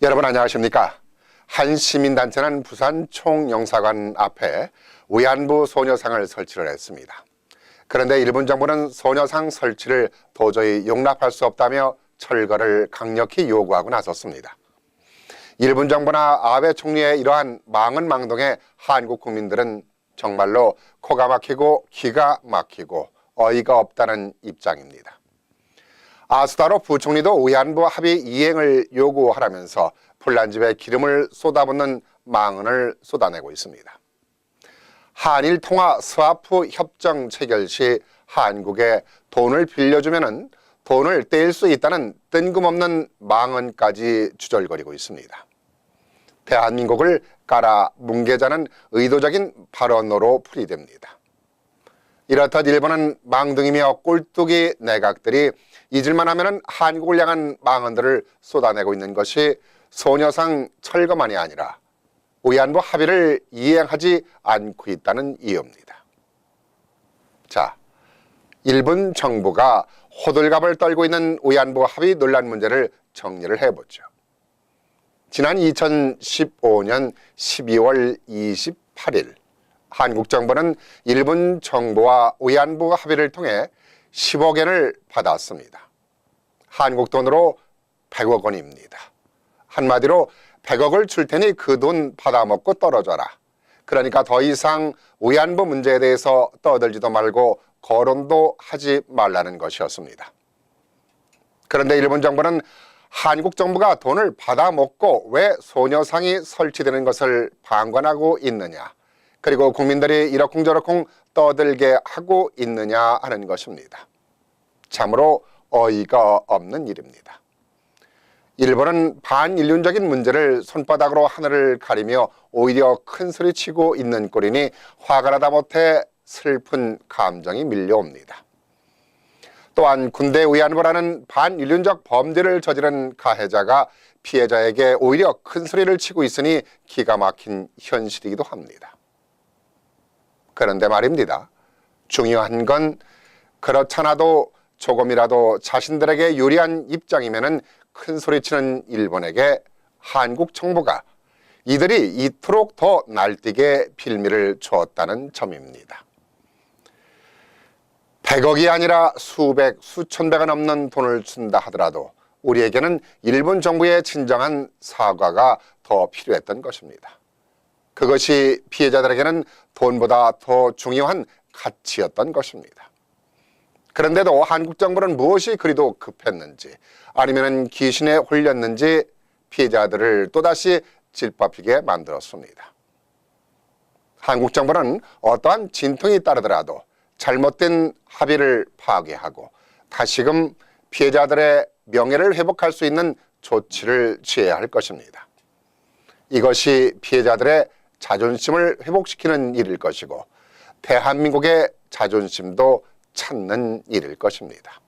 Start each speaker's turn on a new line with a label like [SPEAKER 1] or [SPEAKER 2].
[SPEAKER 1] 여러분 안녕하십니까? 한 시민단체는 부산 총영사관 앞에 위안부 소녀상을 설치를 했습니다. 그런데 일본 정부는 소녀상 설치를 도저히 용납할 수 없다며 철거를 강력히 요구하고 나섰습니다. 일본 정부나 아베 총리의 이러한 망언망동에 한국 국민들은 정말로 코가 막히고 기가 막히고 어이가 없다는 입장입니다. 아수다로 부총리도 위안부 합의 이행을 요구하라면서 불난집에 기름을 쏟아붓는 망언을 쏟아내고 있습니다. 한일 통화 스와프 협정 체결 시 한국에 돈을 빌려주면 돈을 떼일 수 있다는 뜬금없는 망언까지 주절거리고 있습니다. 대한민국을 깔아 뭉개자는 의도적인 발언으로 풀이됩니다. 이렇듯 일본은 망둥이며 꼴뚜기 내각들이 잊을만 하면 한국을 향한 망언들을 쏟아내고 있는 것이 소녀상 철거만이 아니라 위안부 합의를 이행하지 않고 있다는 이유입니다. 자, 일본 정부가 호들갑을 떨고 있는 위안부 합의 논란 문제를 정리를 해보죠. 지난 2015년 12월 28일 한국 정부는 일본 정부와 위안부 합의를 통해 10억 엔을 받았습니다. 한국 돈으로 100억 원입니다. 한마디로 100억을 줄 테니 그 돈 받아먹고 떨어져라. 그러니까 더 이상 위안부 문제에 대해서 떠들지도 말고 거론도 하지 말라는 것이었습니다. 그런데 일본 정부는 한국 정부가 돈을 받아먹고 왜 소녀상이 설치되는 것을 방관하고 있느냐, 그리고 국민들이 이러쿵저러쿵 떠들게 하고 있느냐 하는 것입니다. 참으로 어이가 없는 일입니다. 일본은 반인륜적인 문제를 손바닥으로 하늘을 가리며 오히려 큰 소리치고 있는 꼴이니 화가 나다 못해 슬픈 감정이 밀려옵니다. 또한 군대 위안부라는 반인륜적 범죄를 저지른 가해자가 피해자에게 오히려 큰 소리를 치고 있으니 기가 막힌 현실이기도 합니다. 그런데 말입니다. 중요한 건 그렇잖아도 조금이라도 자신들에게 유리한 입장이면은 큰 소리치는 일본에게 한국 정부가 이들이 이토록 더 날뛰게 빌미를 주었다는 점입니다. 100억이 아니라 수백, 수천배가 넘는 돈을 준다 하더라도 우리에게는 일본 정부의 진정한 사과가 더 필요했던 것입니다. 그것이 피해자들에게는 돈보다 더 중요한 가치였던 것입니다. 그런데도 한국 정부는 무엇이 그리도 급했는지 아니면 귀신에 홀렸는지 피해자들을 또다시 질법히게 만들었습니다. 한국 정부는 어떠한 진통이 따르더라도 잘못된 합의를 파괴하고 다시금 피해자들의 명예를 회복할 수 있는 조치를 취해야 할 것입니다. 이것이 피해자들의 자존심을 회복시키는 일일 것이고 대한민국의 자존심도 찾는 일일 것입니다.